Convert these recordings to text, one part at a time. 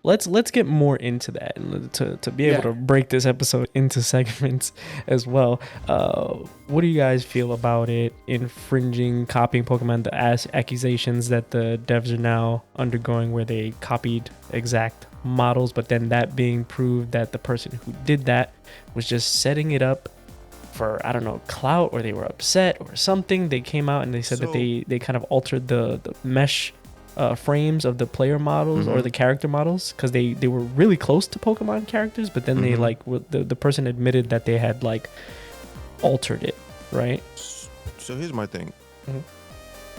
let's get more into that, and to be able to break this episode into segments as well. What do you guys feel about it infringing, copying Pokemon? The accusations that the devs are now undergoing, where they copied exact models, but then that being proved that the person who did that was just setting it up for, I don't know, clout, or they were upset or something. They came out and they said that they kind of altered the mesh frames of the player models or the character models, because they were really close to Pokemon characters, but then they like the person admitted that they had like altered it, right? So here's my thing.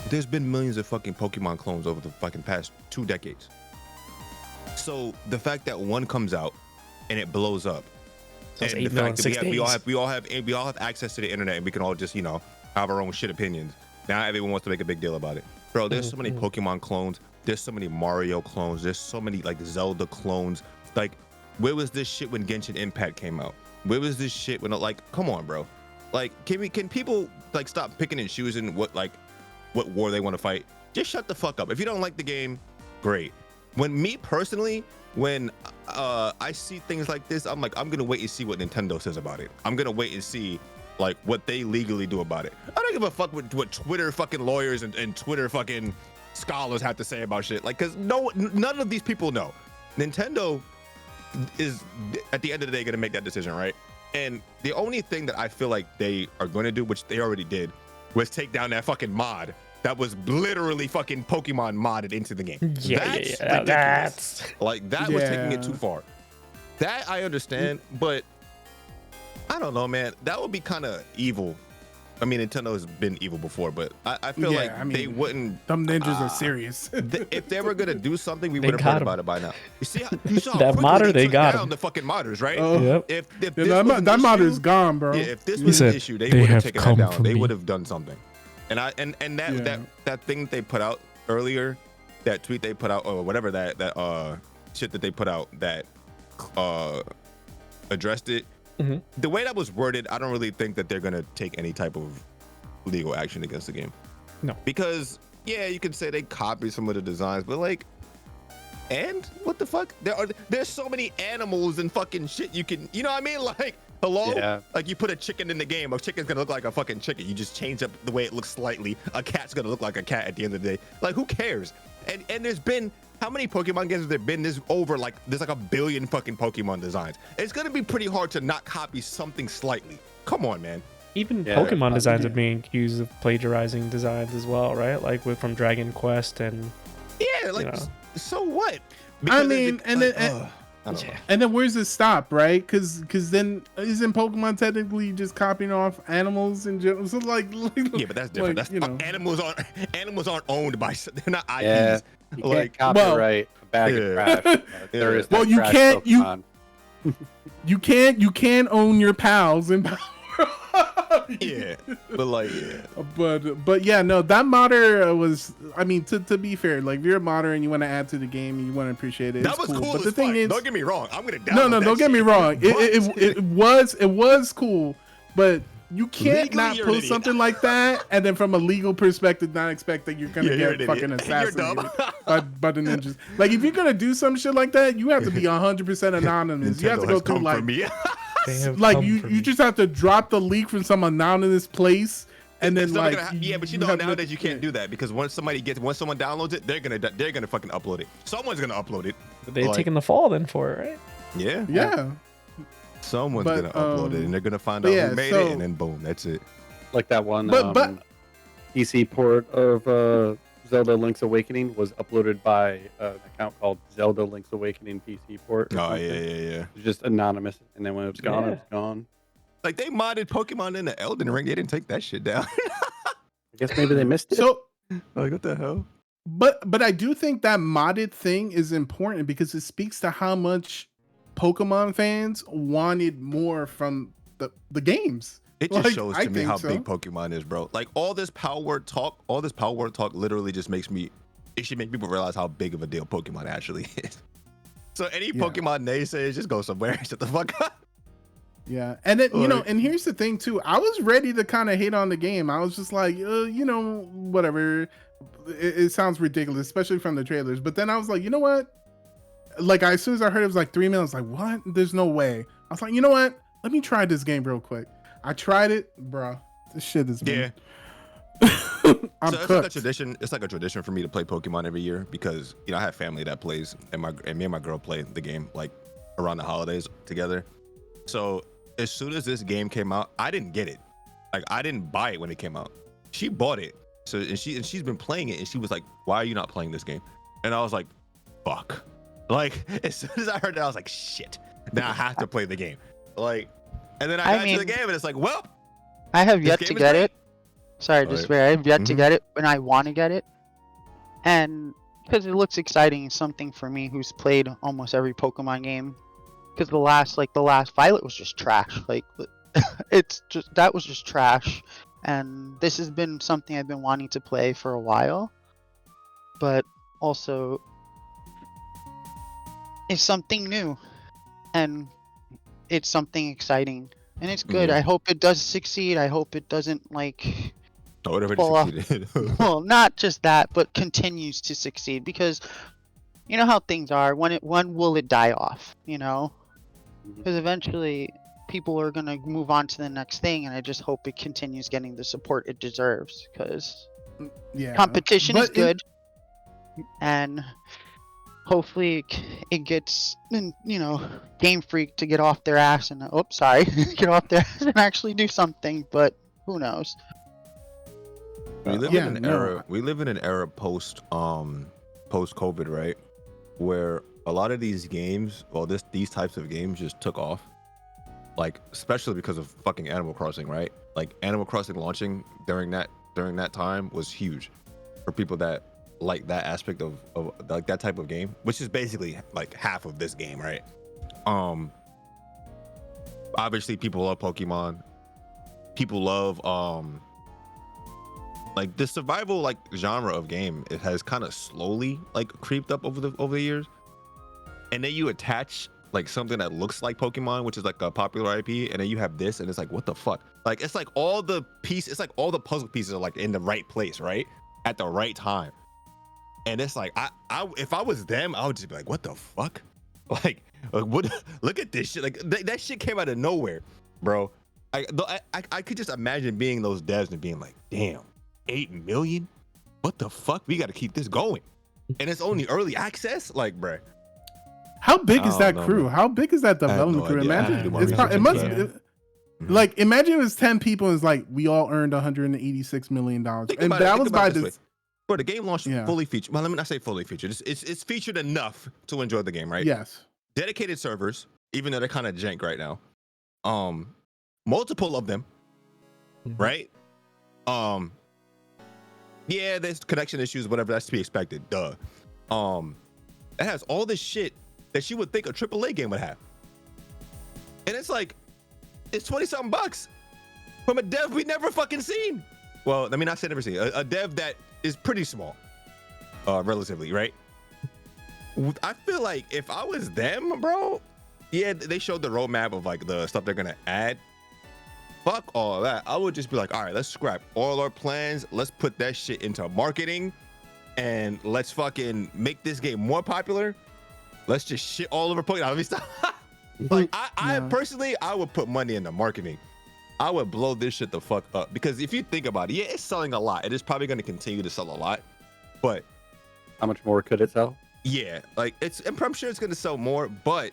There's been millions of fucking Pokemon clones over the fucking past 2 decades. So the fact that one comes out and it blows up, so and the fact that we all have access to the internet, and we can all just, you know, have our own shit opinions. Now everyone wants to make a big deal about it. Bro, there's so many Pokemon clones. There's so many Mario clones. There's so many like Zelda clones. Like, where was this shit when Genshin Impact came out? Where was this shit when, like, come on, bro. Like, can people like stop picking and choosing what war they want to fight? Just shut the fuck up. If you don't like the game, great. When I see things like this, I'm like, I'm gonna wait and see what Nintendo says about it. I'm gonna wait and see like what they legally do about it. I don't give a fuck what Twitter fucking lawyers and Twitter fucking scholars have to say about shit. Like, cause none of these people know. Nintendo is at the end of the day gonna make that decision, right? And the only thing that I feel like they are going to do, which they already did, was take down that fucking mod that was literally fucking Pokemon modded into the game. That's like, that was taking it too far. That I understand, but I don't know, man. That would be kind of evil. I mean, Nintendo has been evil before, but I feel like they wouldn't. Them ninjas are serious. If they were gonna do something, we would have heard about it by now. You see, you saw that modder they got down the fucking modders, right? Yep. If that modder's gone, bro. Yeah, if this was an issue, they would have taken that down. They would have done something. And that thing they put out earlier, that tweet they put out, or whatever that shit that they put out that addressed it. The way that was worded, I don't really think that they're gonna take any type of legal action against the game. No, because you can say they copied some of the designs, but like, and what the fuck? There's so many animals and fucking shit you can, you know what I mean? Like, hello? Yeah. Like, you put a chicken in the game, a chicken's gonna look like a fucking chicken. You just change up the way it looks slightly. A cat's gonna look like a cat at the end of the day. Like, who cares? And there's been, how many Pokemon games have there been? There's like a billion fucking Pokemon designs. It's gonna be pretty hard to not copy something slightly. Come on, man. Even Pokemon designs are being accused of plagiarizing designs as well, right? Like from Dragon Quest and so what? Because I mean, and then where's it stop, right? Because then isn't Pokemon technically just copying off animals in general? So like yeah, but that's different. Like, that's animals aren't owned by, they're not IPs. Yeah, you can't copyright a bag of trash. There is you can't Pokemon. you can't own your pals in Palworld. But yeah, no, that modder was, I mean, to be fair, like, if you're a modder and you want to add to the game and you want to appreciate it, that was cool. But the thing is, don't get me wrong, I'm gonna download no, don't get me wrong. It was cool, but you can't not post something like that and then from a legal perspective not expect that you're gonna get fucking assassinated by the ninjas. Like, if you're gonna do some shit like that, you have to be 100% anonymous. You have to go through like like you just have to drop the leak from some anonymous place, and then like but you know nowadays you can't do that, because once someone downloads it, they're gonna fucking upload it. Someone's gonna upload it. They're taking the fall then for it, right? Yeah. Someone's gonna upload it, and they're gonna find out who made it, and then boom, that's it. Like that one PC port of Zelda Link's Awakening was uploaded by an account called Zelda Link's Awakening PC port. Oh yeah. It's just anonymous, and then when it's gone, it's gone. Like, they modded Pokemon in the Elden Ring. They didn't take that shit down. I guess maybe they missed it. So, like, what the hell? But I do think that modded thing is important because it speaks to how much Pokemon fans wanted more from the games. It just shows to me how big Pokemon is, bro. Like, all this Palworld talk literally just it should make people realize how big of a deal Pokemon actually is. So any Pokemon naysayers, just go somewhere. Shut the fuck up. Yeah, and then and here's the thing too. I was ready to kind of hate on the game. I was just like, whatever. It sounds ridiculous, especially from the trailers. But then I was like, you know what? like as soon as I heard it was like 3 minutes, like what? There's no way. I was like, you know what? Let me try this game real quick. I tried it, bro. This shit is yeah. I'm so it's cooked. like a tradition. It's like a tradition for me to play Pokemon every year because I have family that plays, and me and my girl play the game like around the holidays together. So as soon as this game came out, I didn't get it. Like I didn't buy it when it came out. She bought it. So and she's been playing it, and she was like, "Why are you not playing this game?" And I was like, "Fuck!" Like as soon as I heard that, I was like, "Shit!" Now I have to play the game. Like, and then I got to the game, and it's like, "Well, I have yet to get it." Sorry, just I have yet to get it, and I want to get it, and because it looks exciting, something for me who's played almost every Pokemon game. Because the last Violet was just trash. Like, that was just trash. And this has been something I've been wanting to play for a while, but also it's something new, and it's something exciting, and it's good. I hope it does succeed. I hope it doesn't like. Succeeded. Well, not just that, but continues to succeed because you know how things are. When will it die off? You know, because eventually people are gonna move on to the next thing, and I just hope it continues getting the support it deserves because competition is good, and hopefully it gets Game Freak to get off their ass and get off their ass and actually do something, but who knows. We live in an era post COVID, right, where a lot of these games, these types of games just took off. Like, especially because of fucking Animal Crossing, right? Like, Animal Crossing launching during that time was huge for people that like that aspect of like that type of game, which is basically like half of this game, right? Obviously people love Pokemon. People love like the survival like genre of game. It has kind of slowly like creeped up over the years, and then you attach like something that looks like Pokemon, which is like a popular IP, and then you have this, and it's like, what the fuck? Like, it's like all the puzzle pieces are like in the right place, right, at the right time. And it's like, I if I was them, I would just be like, what the fuck? Like what? Look at this shit. Like that shit came out of nowhere, bro. I could just imagine being those devs and being like, damn, 8 million? What the fuck? We got to keep this going. And it's only early access, like, bruh. How big is that crew? Man. How big is that development crew? Imagine it must like imagine it was 10 people and it's like we all earned $186 million. And that was by this. Bro, the game launched fully featured. Well, let me not say fully featured. It's featured enough to enjoy the game, right? Yes. Dedicated servers, even though they're kind of jank right now. Multiple of them, right? Yeah, there's connection issues, whatever, that's to be expected. Duh. It has all this shit that you would think a AAA game would have. And it's like, it's 20-something bucks from a dev we never fucking seen. Well, let me not say never seen. A dev that is pretty small, relatively, right? I feel like if I was them, bro, yeah, they showed the roadmap of like the stuff they're gonna add. Fuck all that. I would just be like, all right, let's scrap all our plans. Let's put that shit into marketing and let's fucking make this game more popular. Let's just shit all over Pokemon. I mean, like, I personally, I would put money into marketing. I would blow this shit the fuck up because if you think about it, yeah, it's selling a lot. It is probably going to continue to sell a lot, but how much more could it sell? Yeah, like I'm sure it's going to sell more, but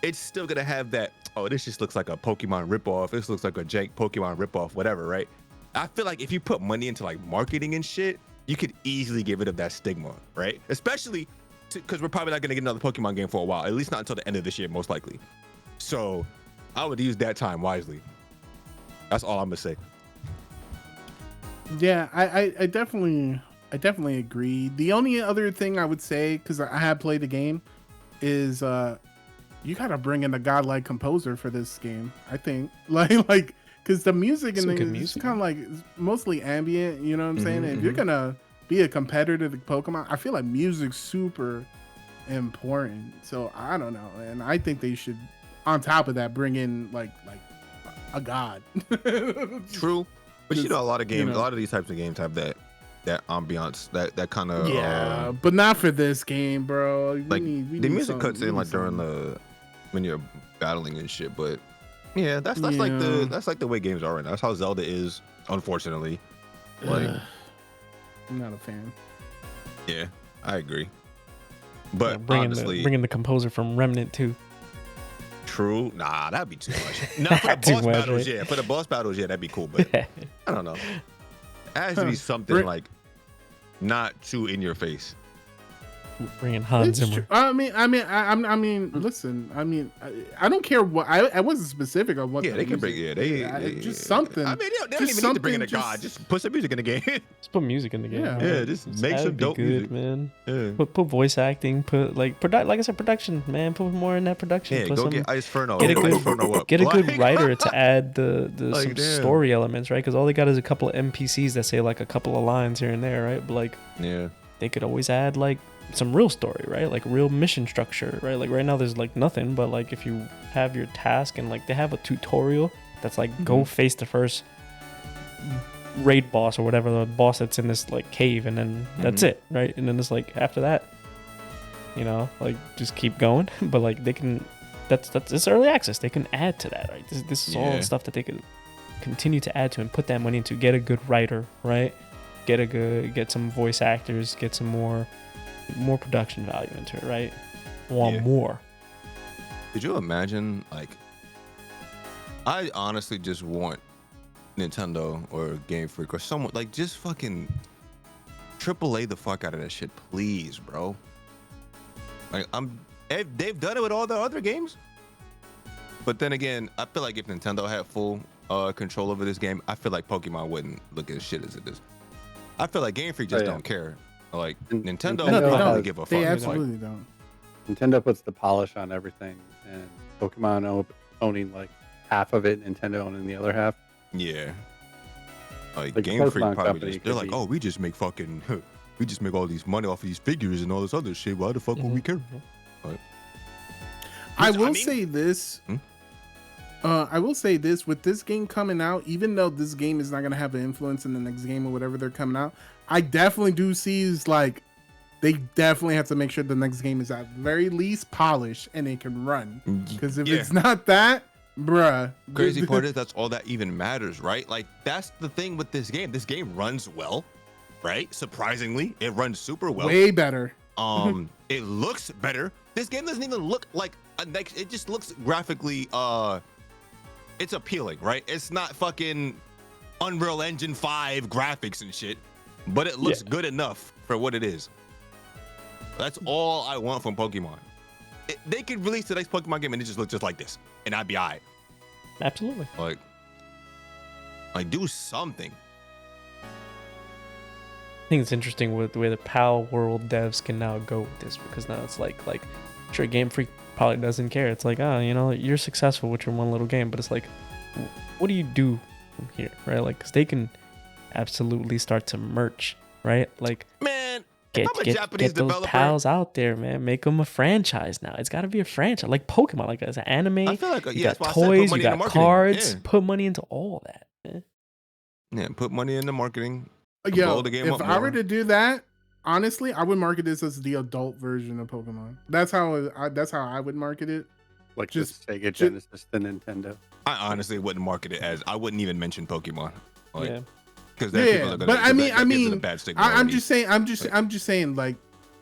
it's still going to have that, oh, this just looks like a Pokemon ripoff. This looks like a jank Pokemon ripoff, whatever, right? I feel like if you put money into like marketing and shit, you could easily get rid of that stigma, right? Especially because we're probably not going to get another Pokemon game for a while, at least not until the end of this year, most likely. So I would use that time wisely. That's all I'm going to say. Yeah, I definitely agree. The only other thing I would say, because I have played the game, is you gotta bring in a godlike composer for this game. I think, like, because the music in it's kind of like mostly ambient. You know what I'm saying? And if you're gonna be a competitor to Pokemon, I feel like music's super important. So I don't know, and I think they should, on top of that, bring in like a god. True, but you know, a lot of games, a lot of these types of games have that. that ambiance, that kind of but not for this game, bro. We need music cuts in like during when you're battling and shit. But yeah, that's like the way games are right now. That's how Zelda is, unfortunately. Like, I'm not a fan. Yeah, I agree. But bringing the composer from Remnant too. True. Nah, that'd be too much. No, for the boss battles, right? Yeah. For the boss battles, yeah, that'd be cool. But I don't know. It has to be something like not too in your face. Bringing Hans Zimmer. I mean, listen. I mean, I don't care what. I wasn't specific on what. Yeah, they can bring. Yeah, they just something. I mean, they don't even need to bring in a god. Just put some music in the game. Just put music in the game. Yeah, just make some dope music, man. Yeah. Put voice acting. Put like I said, production, man. Put more in that production. Yeah, go get Ice Furno. Get a good writer to add some story elements, right? Because all they got is a couple of NPCs that say like a couple of lines here and there, right? But like, yeah, they could always add like some real story, right? Like real mission structure, right? Like right now there's like nothing, but like if you have your task and like they have a tutorial that's like go face the first raid boss or whatever, the boss that's in this like cave, and then that's it, right? And then it's like after that, you know, like just keep going. But like they can, it's early access, they can add to that, right? This is all stuff that they could continue to add to and put that money into. Get a good writer, right? Get some voice actors, get some more production value into it, right? Want more. Could you imagine, like, I honestly just want Nintendo or Game Freak or someone, like, just fucking AAA the fuck out of that shit, please, bro. Like, they've done it with all the other games. But then again, I feel like if Nintendo had full control over this game, I feel like Pokemon wouldn't look as shit as it is. I feel like Game Freak just don't care. Like Nintendo doesn't give a fuck. They absolutely don't. Nintendo puts the polish on everything, and Pokemon owning like half of it, Nintendo owning the other half. Yeah. Like Game Freak probably they're like, oh, we just make all these money off of these figures and all this other shit. Why the fuck would we care? Like, I will say this. I will say this, with this game coming out, even though this game is not going to have an influence in the next game or whatever they're coming out, I definitely do see is like they definitely have to make sure the next game is at very least polished and it can run. Because if it's not that, bruh. Crazy part is that's all that even matters, right? Like that's the thing with this game. This game runs well, right? Surprisingly, it runs super well. Way better. It looks better. This game doesn't even look like it just looks graphically it's appealing, right? It's not fucking Unreal Engine 5 graphics and shit, but it looks good enough for what it is. That's all I want from Pokemon. They could release the next Pokemon game and it just looks just like this, and I'd be all right. Absolutely. Like do something. I think it's interesting with the way the Palworld devs can now go with this, because now it's like sure, Game Freak probably doesn't care. It's like, oh, you know, you're successful with your one little game, but it's like, what do you do from here, right? Like, because they can absolutely start to merch, right? Like, man, get those pals out there, man. Make them a franchise now. It's got to be a franchise, like Pokemon, like as an anime. I feel like you got toys, you got cards. Put money into all that. Man. Yeah, put money into marketing. Yo, if I were to do that, honestly, I would market this as the adult version of Pokemon. That's how I would market it. Like just Sega Genesis to Nintendo. I honestly wouldn't market it as. I wouldn't even mention Pokemon. Like, because but I'm just saying like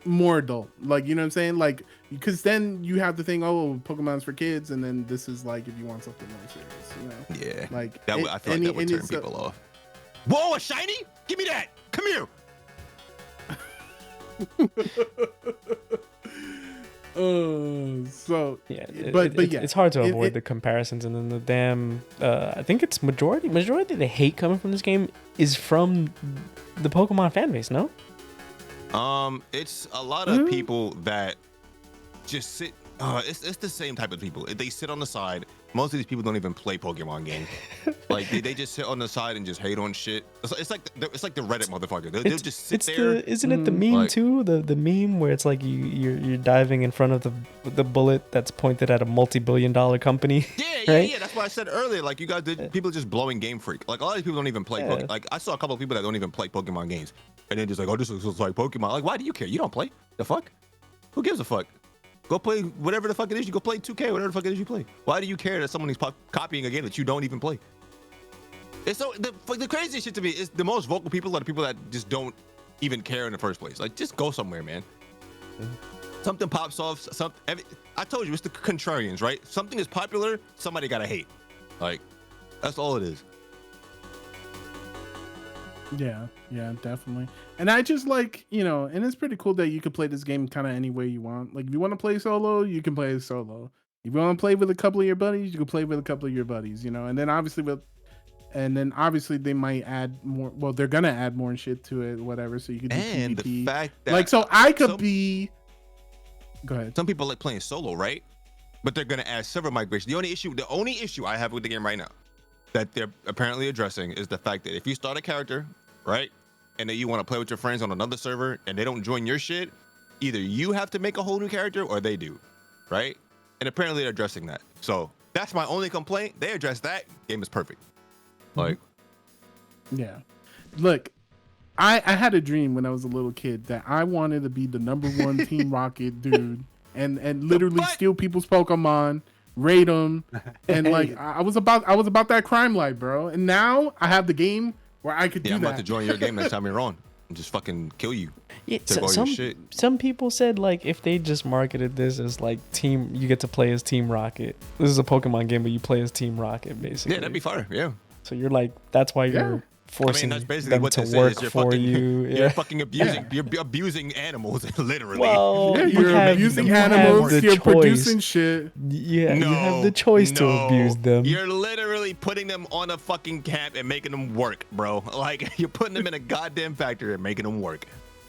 more adult. Like, you know what I'm saying? Like, because then you have to think, oh, Pokemon's for kids, and then this is like if you want something more serious, you know? Yeah. Like I feel like that would turn people off. Whoa, a shiny? Give me that! Come here! It's hard to avoid the comparisons, and then the damn I think it's majority of the hate coming from this game is from the Pokemon fan base. No, it's a lot of people that just sit. It's the same type of people. They sit on the side. Most of these people don't even play Pokemon games. Like they just sit on the side and just hate on shit. It's like the Reddit motherfucker. They'll just sit there. Isn't it the meme too? The meme where it's like you're diving in front of the bullet that's pointed at a multi-billion-dollar company. Yeah. That's why I said earlier. Like you guys, people just blowing Game Freak. Like a lot of these people don't even play. Like I saw a couple of people that don't even play Pokemon games. and then just like, oh, this looks like Pokemon. Like, why do you care? You don't play. The fuck? Who gives a fuck? Go play whatever the fuck it is. You go play 2K, whatever the fuck it is you play. Why do you care that someone is copying a game that you don't even play? It's so the craziest shit to me is the most vocal people are the people that just don't even care in the first place. Like, just go somewhere, man. Something pops off. I told you, it's the contrarians, right? Something is popular, somebody gotta hate. Like, that's all it is. Yeah, definitely. And I just like, and it's pretty cool that you can play this game kind of any way you want. Like, if you want to play solo, you can play solo. If you want to play with a couple of your buddies, you can play with a couple of your buddies, And then obviously they might add more. Well, they're gonna add more shit to it, whatever. So you can do and PvP. The fact that like, so I could be. Go ahead. Some people like playing solo, right? But they're gonna add server migration. The only issue I have with the game right now that they're apparently addressing is the fact that if you start a character, right, and then you want to play with your friends on another server and they don't join your shit, either you have to make a whole new character or they do, right? And apparently they're addressing that. So that's my only complaint. They address that. Game is perfect. Like, yeah. Look, I had a dream when I was a little kid that I wanted to be the #1 Team Rocket dude and literally steal people's Pokemon, raid them, and like I was about that crime life, bro. And now I have the game where I could do that. I'm about to join your game next time you're on and just fucking kill you. Yeah, some people said like if they just marketed this as like you get to play as Team Rocket. This is a Pokemon game, but you play as Team Rocket basically. Yeah, that'd be fire. Yeah. So you're like, that's why you're forcing that's basically them what to this work is. You're for fucking, you. You're fucking abusing. You're abusing animals, literally. Well, you're abusing animals. You're producing shit. Yeah, you have the choice to abuse them. You're literally putting them on a fucking camp and making them work, bro. Like, you're putting them in a goddamn factory and making them work.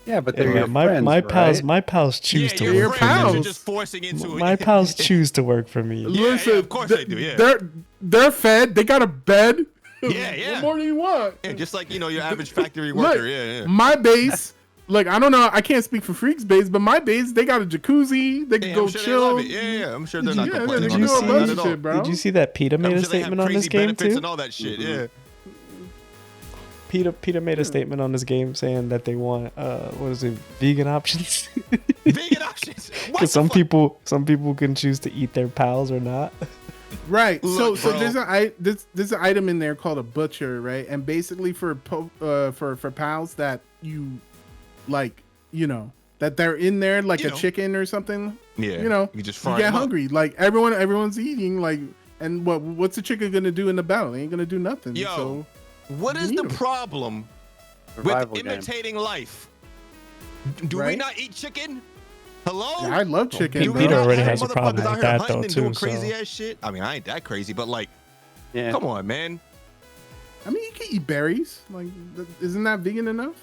Yeah, but they're your friends, my pals choose to your work pals. for me. You're just forcing into my pals choose to work for me. Listen, of course they do. Yeah, they're fed. They got a bed. Yeah. What more do you want? Yeah, just like your average factory worker. Look, my base. Like, I don't know. I can't speak for Freak's base, but my base, they got a jacuzzi. They can go chill. Yeah. I'm sure they're not complaining. They do a bunch of shit, bro. Did you see that PETA made a statement on this game too? And all that shit. Yeah. PETA made a statement on this game saying that they want vegan options. Vegan options. Because some people can choose to eat their pals or not. Right. Look, so there's an item in there called a butcher, right? And basically for pals that you like, that they're in there like a chicken or something. Yeah. You just fry get hungry. Like everyone's eating. Like, and what's the chicken gonna do in the battle? They ain't gonna do nothing. Yo. So what is the problem with imitating life? Do we not eat chicken? Hello? Yeah, I love chicken. PETA already has a problem with that though too. Doing crazy ass shit. I mean, I ain't that crazy, but like, come on, man. I mean, you can eat berries. Like, isn't that vegan enough?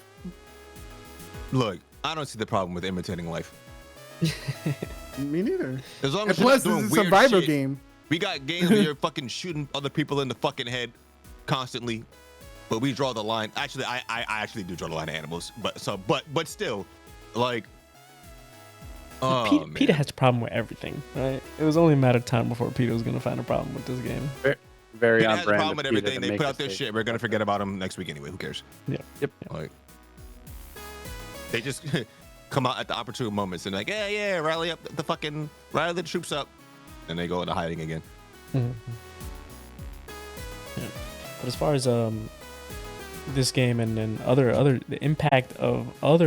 Look, I don't see the problem with imitating life. Me neither. As long as plus, you're not this is doing a survival shit. game. We got games where you're fucking shooting other people in the fucking head constantly, but we draw the line. Actually, I actually do draw the line of animals, but still, like, PETA has a problem with everything, right? It was only a matter of time before PETA was gonna find a problem with this game. Very PETA on has brand. a problem with everything. They put out their shit. shit. We're gonna forget about them next week anyway. Who cares? Yeah. Yep. Like, they just come out at the opportune moments and like, yeah, rally the troops up, and they go into hiding again. Mm-hmm. Yeah. But as far as this game and then the impact of other